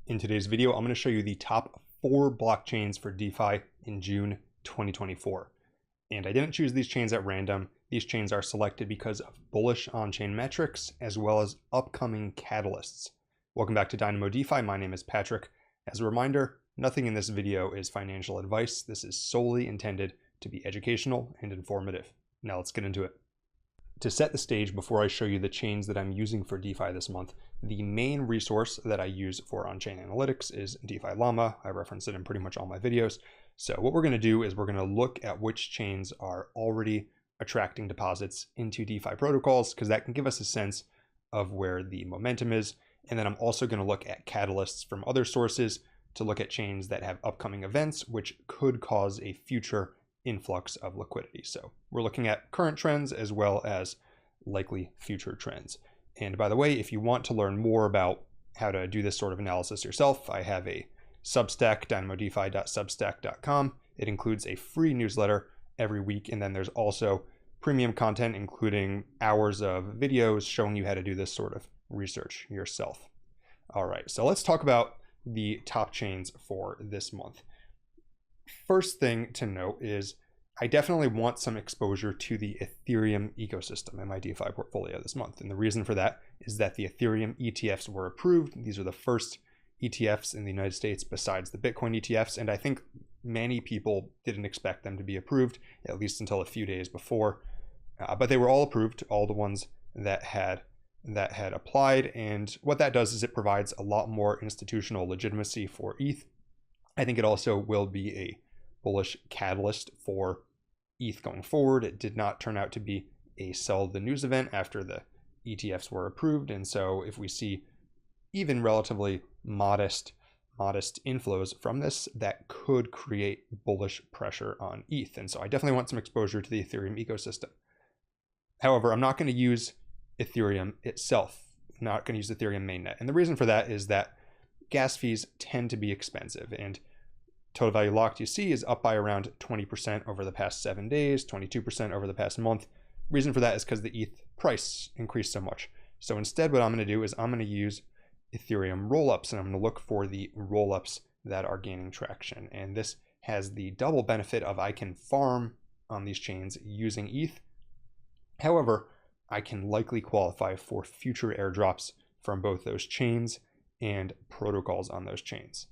In today's video, I'm going to show you the top 4 blockchains for DeFi in June 2024. And I didn't choose these chains at random. These chains are selected because of bullish on-chain metrics as well as upcoming catalysts. Welcome back to Dynamo DeFi. My name is Patrick. As a reminder, nothing in this video is financial advice. This is solely intended to be educational and informative. Now let's get into it. To set the stage before I show you the chains that I'm using for DeFi this month, the main resource that I use for on-chain analytics is DeFi Llama. I reference it in pretty much all my videos. So what we're going to do is we're going to look at which chains are already attracting deposits into DeFi protocols, because that can give us a sense of where the momentum is. And then I'm also going to look at catalysts from other sources to look at chains that have upcoming events, which could cause a future influx of liquidity. So we're looking at current trends as well as likely future trends. And by the way, if you want to learn more about how to do this sort of analysis yourself, I have a Substack, dynamodefi.substack.com. It includes a free newsletter every week. And then there's also premium content, including hours of videos showing you how to do this sort of research yourself. All right, so let's talk about the top chains for this month. First thing to note is I definitely want some exposure to the Ethereum ecosystem in my DeFi portfolio this month. And the reason for that is that the Ethereum ETFs were approved. These are the first ETFs in the United States besides the Bitcoin ETFs. And I think many people didn't expect them to be approved, at least until a few days before. But they were all approved, all the ones that had applied. And what that does is it provides a lot more institutional legitimacy for ETH. I think it also will be a bullish catalyst for ETH going forward. It did not turn out to be a sell the news event after the ETFs were approved. And so if we see even relatively modest inflows from this, that could create bullish pressure on ETH. And so I definitely want some exposure to the Ethereum ecosystem. However, I'm not going to use Ethereum itself. I'm not going to use Ethereum mainnet. And the reason for that is that gas fees tend to be expensive, and total value locked, you see, is up by around 20% over the past 7 days, 22% over the past month. Reason for that is because the ETH price increased so much. So instead, what I'm going to do is I'm going to use Ethereum rollups, and I'm going to look for the rollups that are gaining traction. And this has the double benefit of I can farm on these chains using ETH. However, I can likely qualify for future airdrops from both those chains and protocols on those chains.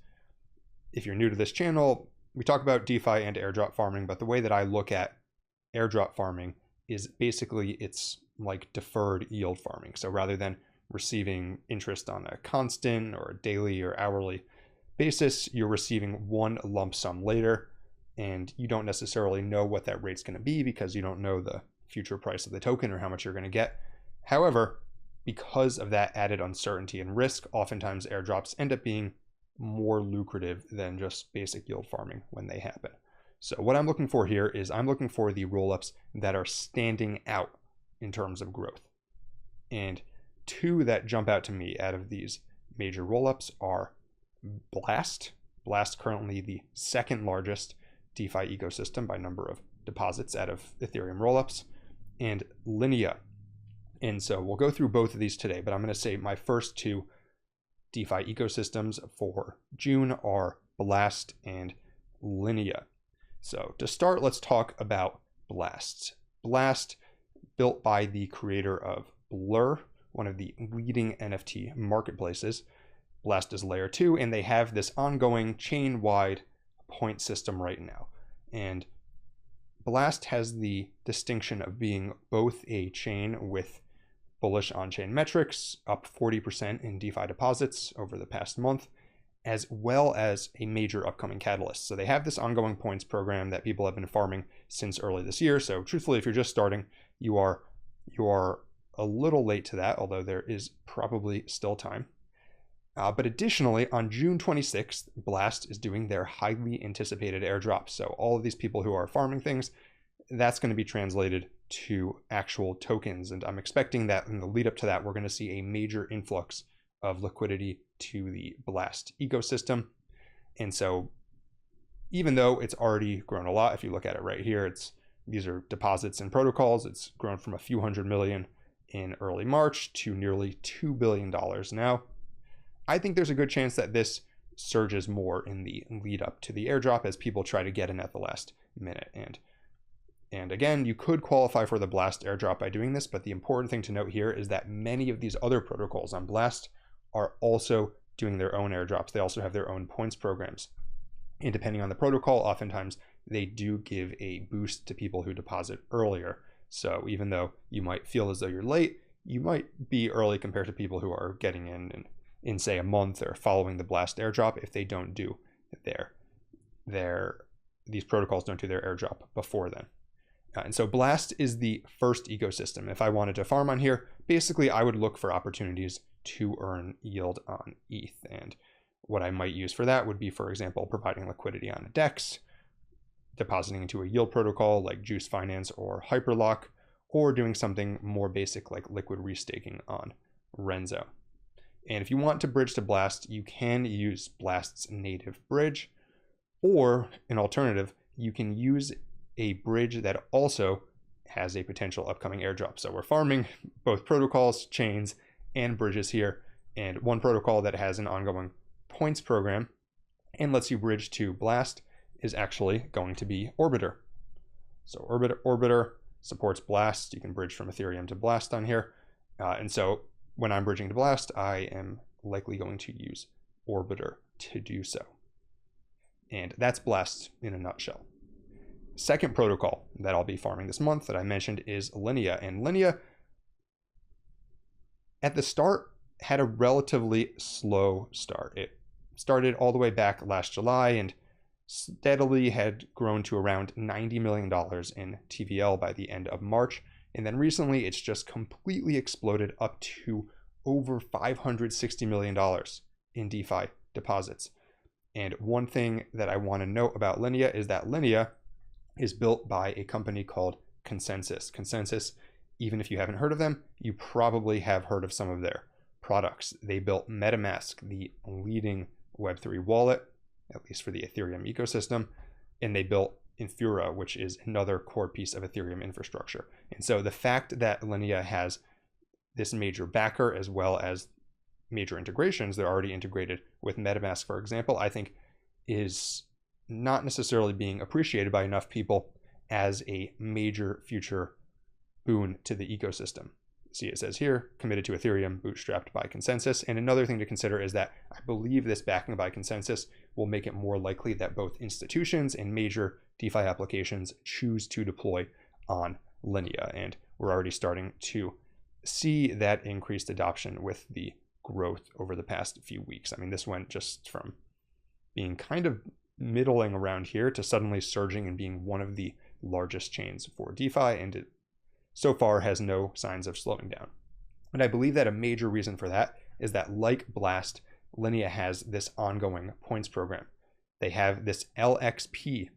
If you're new to this channel, we talk about DeFi and airdrop farming, but the way that I look at airdrop farming is basically it's like deferred yield farming. So rather than receiving interest on a constant or a daily or hourly basis, you're receiving one lump sum later, and you don't necessarily know what that rate's going to be because you don't know the future price of the token or how much you're going to get. However, because of that added uncertainty and risk, oftentimes airdrops end up being more lucrative than just basic yield farming when they happen. So what I'm looking for here is I'm looking for the rollups that are standing out in terms of growth. And two that jump out to me out of these major rollups are Blast. Blast, currently the second largest DeFi ecosystem by number of deposits out of Ethereum rollups, and Linea. And so we'll go through both of these today, but I'm going to say my first two DeFi ecosystems for June are Blast and Linea. So to start, let's talk about Blast. Blast, built by the creator of Blur, one of the leading NFT marketplaces. Blast is layer 2, and they have this ongoing chain-wide point system right now. And Blast has the distinction of being both a chain with bullish on-chain metrics, up 40% in DeFi deposits over the past month, as well as a major upcoming catalyst. So they have this ongoing points program that people have been farming since early this year. So truthfully, if you're just starting, you are a little late to that, although there is probably still time. But additionally, on June 26th, Blast is doing their highly anticipated airdrop. So all of these people who are farming things, that's going to be translated to actual tokens. And I'm expecting that in the lead up to that, we're going to see a major influx of liquidity to the Blast ecosystem. And so even though it's already grown a lot, if you look at it right here, these are deposits and protocols. It's grown from a few $100 million in early March to nearly $2 billion now. I think there's a good chance that this surges more in the lead up to the airdrop as people try to get in at the last minute. And again, you could qualify for the Blast airdrop by doing this, but the important thing to note here is that many of these other protocols on Blast are also doing their own airdrops. They also have their own points programs. And depending on the protocol, oftentimes they do give a boost to people who deposit earlier. So even though you might feel as though you're late, you might be early compared to people who are getting in say a month or following the Blast airdrop if they don't do these protocols don't do their airdrop before then. And so Blast is the first ecosystem. If I wanted to farm on here, basically I would look for opportunities to earn yield on ETH. And what I might use for that would be, for example, providing liquidity on a DEX, depositing into a yield protocol like Juice Finance or Hyperlock, or doing something more basic like liquid restaking on Renzo. And if you want to bridge to Blast, you can use Blast's native bridge, or an alternative, you can use a bridge that also has a potential upcoming airdrop. So we're farming both protocols, chains, and bridges here. And one protocol that has an ongoing points program and lets you bridge to Blast is actually going to be Orbiter. So Orbiter supports Blast. You can bridge from Ethereum to Blast on here. And so when I'm bridging to Blast, I am likely going to use Orbiter to do so. And that's Blast in a nutshell. Second protocol that I'll be farming this month that I mentioned is Linea. And Linea, at the start, had a relatively slow start. It started all the way back last July and steadily had grown to around $90 million in TVL by the end of March. And then recently, it's just completely exploded up to over $560 million in DeFi deposits. And one thing that I want to note about Linea is that Linea is built by a company called Consensus. Consensus, even if you haven't heard of them, you probably have heard of some of their products. They built MetaMask, the leading Web3 wallet, at least for the Ethereum ecosystem, and they built Infura, which is another core piece of Ethereum infrastructure. And so the fact that Linea has this major backer as well as major integrations, they're already integrated with MetaMask, for example, I think is not necessarily being appreciated by enough people as a major future boon to the ecosystem. See, it says here, committed to Ethereum, bootstrapped by Consensus. And another thing to consider is that I believe this backing by Consensus will make it more likely that both institutions and major DeFi applications choose to deploy on Linea. And we're already starting to see that increased adoption with the growth over the past few weeks. I mean, this went just from being kind of middling around here to suddenly surging and being one of the largest chains for DeFi, and it so far has no signs of slowing down. And I believe that a major reason for that is that, like Blast, Linea has this ongoing points program. They have this LXP,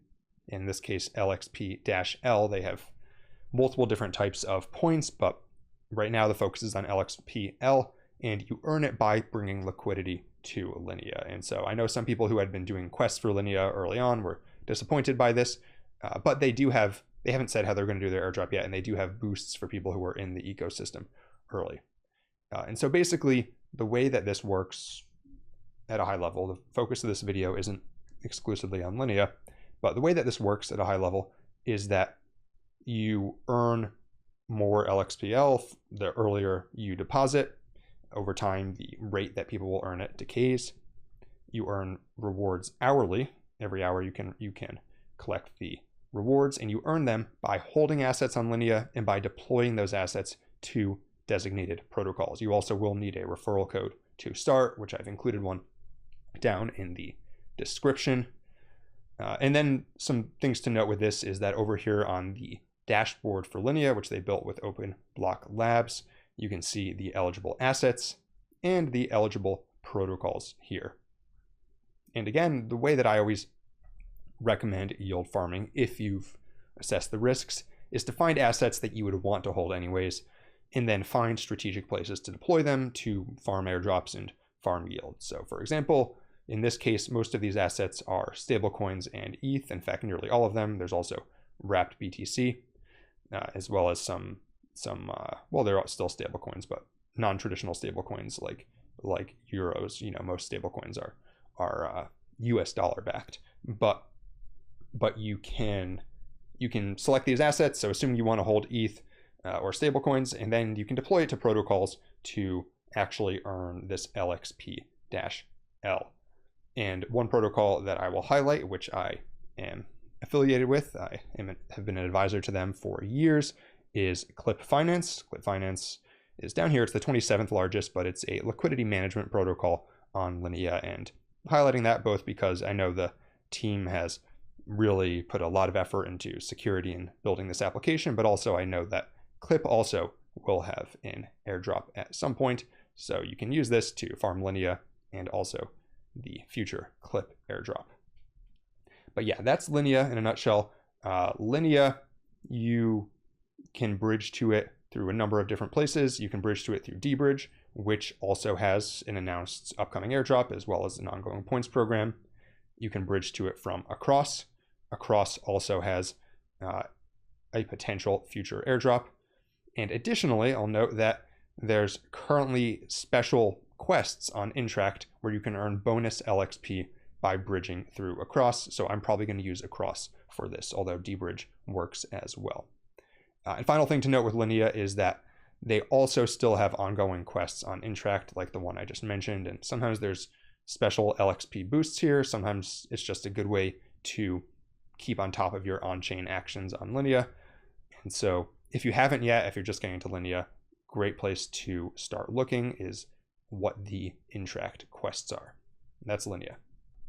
in this case LXP-L. They have multiple different types of points, but right now the focus is on LXP-L, and you earn it by bringing liquidity to Linea. And so I know some people who had been doing quests for Linea early on were disappointed by this, but they haven't said how they're going to do their airdrop yet, and they do have boosts for people who are in the ecosystem early. And so basically, the way that this works at a high level, the focus of this video isn't exclusively on Linea, but the way that this works at a high level is that you earn more LXPL the earlier you deposit. Over time, the rate that people will earn it decays. You earn rewards hourly. Every hour you can collect the rewards, and you earn them by holding assets on Linea and by deploying those assets to designated protocols. You also will need a referral code to start, which I've included one down in the description. And then some things to note with this is that over here on the dashboard for Linea, which they built with Open Block Labs, you can see the eligible assets and the eligible protocols here. And again, the way that I always recommend yield farming, if you've assessed the risks, is to find assets that you would want to hold anyways, and then find strategic places to deploy them to farm airdrops and farm yield. So for example, in this case, most of these assets are stablecoins and ETH. In fact, nearly all of them. There's also wrapped BTC, as well as some well, they're still stablecoins, but non-traditional stablecoins like like euros. Most stablecoins are US dollar backed, but you can select these assets. So assuming you want to hold ETH or stablecoins, and then you can deploy it to protocols to actually earn this LXP-L. And one protocol that I will highlight, which I am affiliated with, have been an advisor to them for years, is Clip Finance. Clip Finance is down here. It's the 27th largest, but it's a liquidity management protocol on Linea, and highlighting that both because I know the team has really put a lot of effort into security and building this application, but also I know that Clip also will have an airdrop at some point, so you can use this to farm Linea and also the future Clip airdrop. But yeah, that's Linea in a nutshell. Linea, you can bridge to it through a number of different places. You can bridge to it through dBridge, which also has an announced upcoming airdrop as well as an ongoing points program. You can bridge to it from Across. Across also has a potential future airdrop. And additionally, I'll note that there's currently special quests on Intract where you can earn bonus LXP by bridging through Across. So I'm probably going to use Across for this, although dBridge works as well. And final thing to note with Linea is that they also still have ongoing quests on Intract, like the one I just mentioned. And sometimes there's special LXP boosts here. Sometimes it's just a good way to keep on top of your on-chain actions on Linea. And so if you haven't yet, if you're just getting into Linea, great place to start looking is what the Intract quests are. That's Linea.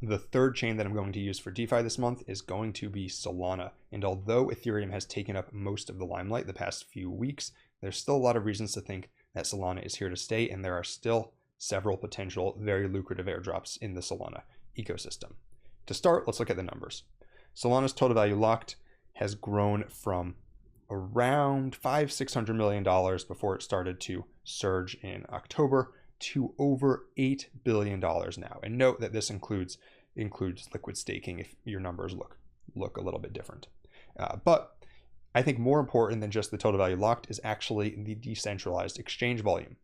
The third chain that I'm going to use for DeFi this month is going to be Solana. And although Ethereum has taken up most of the limelight the past few weeks, there's still a lot of reasons to think that Solana is here to stay, and there are still several potential very lucrative airdrops in the Solana ecosystem. To start, let's look at the numbers. Solana's total value locked has grown from around $600 million before it started to surge in October to over $8 billion now. And note that this includes liquid staking if your numbers look a little bit different. But I think more important than just the total value locked is actually the decentralized exchange volume.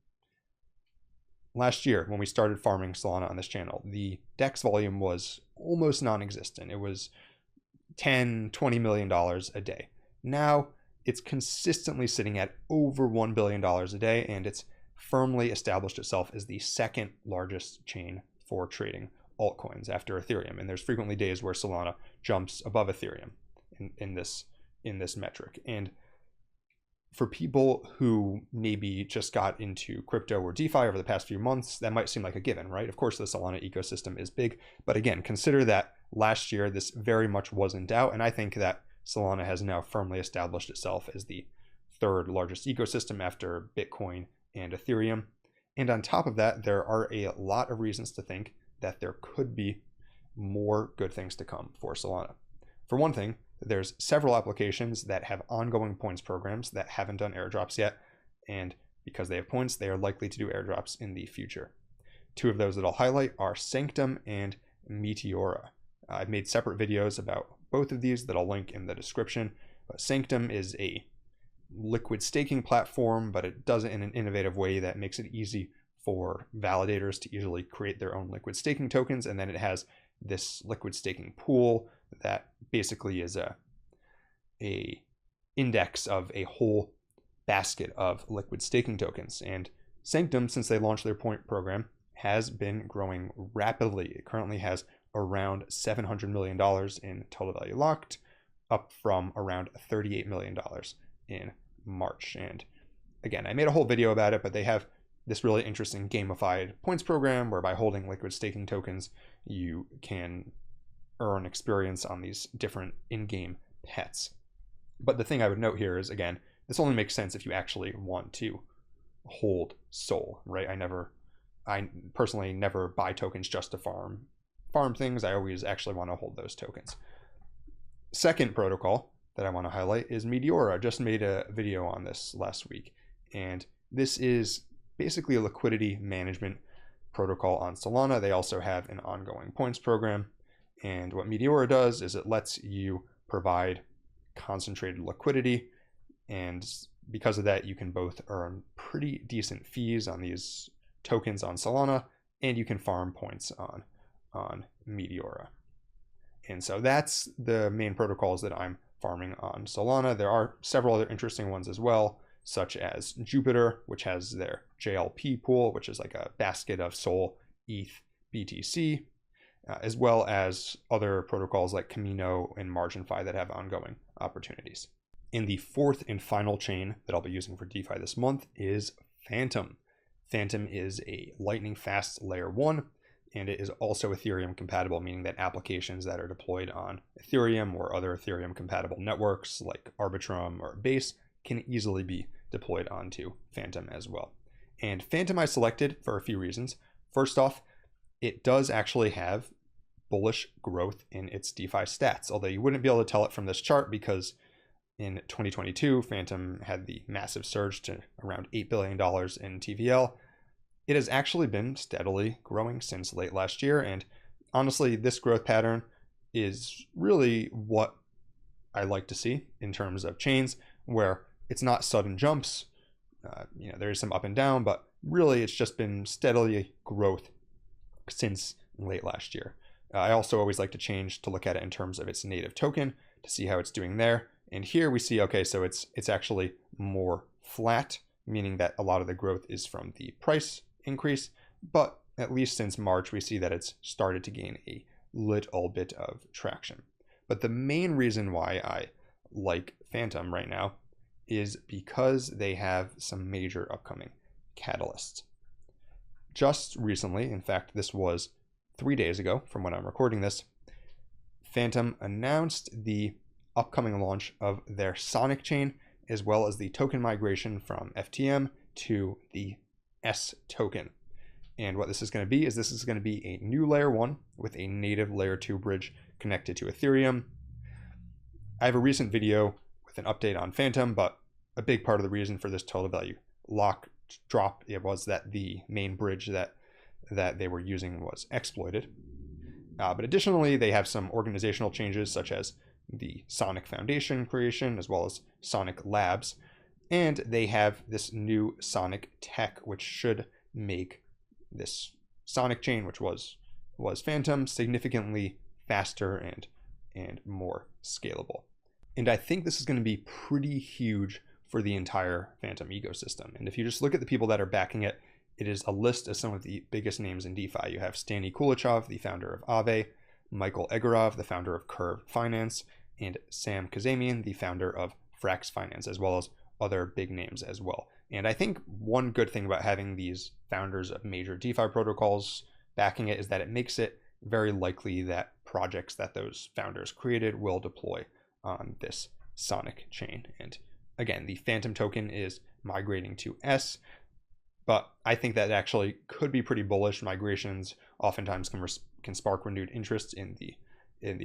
Last year, when we started farming Solana on this channel, the DEX volume was almost non-existent. It was $10-20 million a day. Now it's consistently sitting at over $1 billion a day, and it's firmly established itself as the second largest chain for trading altcoins after Ethereum. And there's frequently days where Solana jumps above Ethereum in this metric. And for people who maybe just got into crypto or DeFi over the past few months, that might seem like a given, right? Of course, the Solana ecosystem is big, but again, consider that last year this very much was in doubt, and I think that Solana has now firmly established itself as the third largest ecosystem after Bitcoin and Ethereum. And on top of that, there are a lot of reasons to think that there could be more good things to come for Solana. For one thing, there's several applications that have ongoing points programs that haven't done airdrops yet, and because they have points, they are likely to do airdrops in the future. Two of those that I'll highlight are Sanctum and Meteora. I've made separate videos about both of these that I'll link in the description. But Sanctum is a liquid staking platform, but it does it in an innovative way that makes it easy for validators to easily create their own liquid staking tokens, and then it has this liquid staking pool that basically is a index of a whole basket of liquid staking tokens. And Sanctum, since they launched their point program, has been growing rapidly. It currently has around $700 million in total value locked, up from around $38 million in March. And again, I made a whole video about it, but they have this really interesting gamified points program where by holding liquid staking tokens, you can earn experience on these different in-game pets. But the thing I would note here is, again, this only makes sense if you actually want to hold SOL, right? I personally never buy tokens just to farm things. I always actually want to hold those tokens. Second protocol that I want to highlight is Meteora. I just made a video on this last week, and this is basically a liquidity management protocol on Solana. They also have an ongoing points program, and what Meteora does is it lets you provide concentrated liquidity, and because of that you can both earn pretty decent fees on these tokens on Solana, and you can farm points on Meteora. And so that's the main protocols that I'm farming on Solana. There are several other interesting ones as well, such as Jupiter, which has their JLP pool, which is like a basket of Sol, ETH, BTC, as well as other protocols like Camino and MarginFi that have ongoing opportunities. And the fourth and final chain that I'll be using for DeFi this month is Phantom. Phantom is a lightning fast layer 1, and it is also Ethereum compatible, meaning that applications that are deployed on Ethereum or other Ethereum compatible networks like Arbitrum or Base can easily be deployed onto Phantom as well. And Phantom I selected for a few reasons. First off, it does actually have bullish growth in its DeFi stats, although you wouldn't be able to tell it from this chart because in 2022, Phantom had the massive surge to around $8 billion in TVL. It has actually been steadily growing since late last year, and honestly, this growth pattern is really what I like to see in terms of chains, where it's not sudden jumps. There is some up and down, but really it's just been steadily growth since late last year. I also always like to change to look at it in terms of its native token to see how it's doing there. And here we see, okay, so it's actually more flat, meaning that a lot of the growth is from the price increase, but at least since March, we see that it's started to gain a little bit of traction. But the main reason why I like Phantom right now is because they have some major upcoming catalysts. Just recently, in fact, this was 3 days ago from when I'm recording this, Phantom announced the upcoming launch of their Sonic chain, as well as the token migration from FTM to the S token. And what this is going to be is this is going to be a new layer 1 with a native layer 2 bridge connected to Ethereum. I have a recent video with an update on Phantom, but a big part of the reason for this total value lock drop was that the main bridge that they were using was exploited. But additionally, they have some organizational changes such as the Sonic Foundation creation, as well as Sonic Labs. And they have this new Sonic tech, which should make this Sonic chain, which was Phantom, significantly faster and more scalable. And I think this is going to be pretty huge for the entire Phantom ecosystem. And if you just look at the people that are backing it, it is a list of some of the biggest names in DeFi. You have Stani Kulichov, the founder of Aave, Michael Egorov, the founder of Curve Finance, and Sam Kazemian, the founder of Frax Finance, as well as other big names as well. And I think one good thing about having these founders of major DeFi protocols backing it is that it makes it very likely that projects that those founders created will deploy on this Sonic chain. And again, the Phantom token is migrating to S, but I think that actually could be pretty bullish. Migrations oftentimes can spark renewed interest in the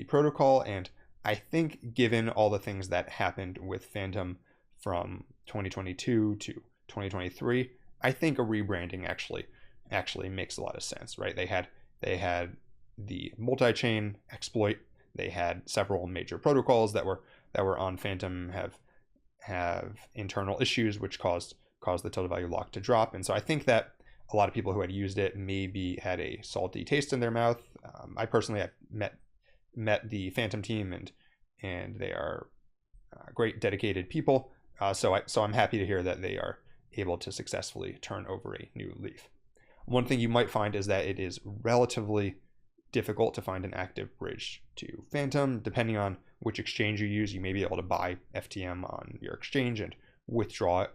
protocol, and I think given all the things that happened with Phantom from 2022 to 2023, I think a rebranding actually makes a lot of sense, right? They had the multi-chain exploit. They had several major protocols that were on Phantom have internal issues which caused the total value lock to drop. And so I think that a lot of people who had used it maybe had a salty taste in their mouth. I personally have met the Phantom team, and they are great, dedicated people. So I'm happy to hear that they are able to successfully turn over a new leaf. One thing you might find is that it is relatively difficult to find an active bridge to Phantom. Depending on which exchange you use, you may be able to buy FTM on your exchange and withdraw it.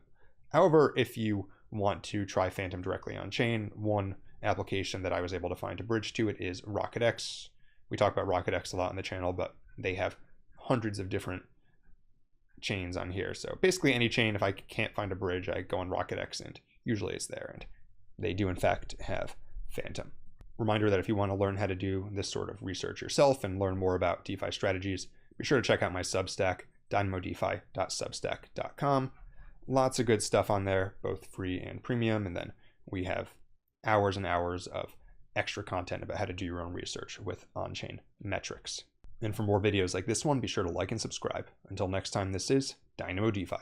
However, if you want to try Phantom directly on chain, one application that I was able to find a bridge to it is RocketX. We talk about RocketX a lot on the channel, but they have hundreds of different chains on here. So basically any chain, if I can't find a bridge, I go on RocketX and usually it's there. And they do in fact have Phantom. Reminder that if you want to learn how to do this sort of research yourself and learn more about DeFi strategies, be sure to check out my Substack, dynamodefi.substack.com. Lots of good stuff on there, both free and premium. And then we have hours and hours of extra content about how to do your own research with on-chain metrics. And for more videos like this one, be sure to like and subscribe. Until next time, this is Dynamo DeFi.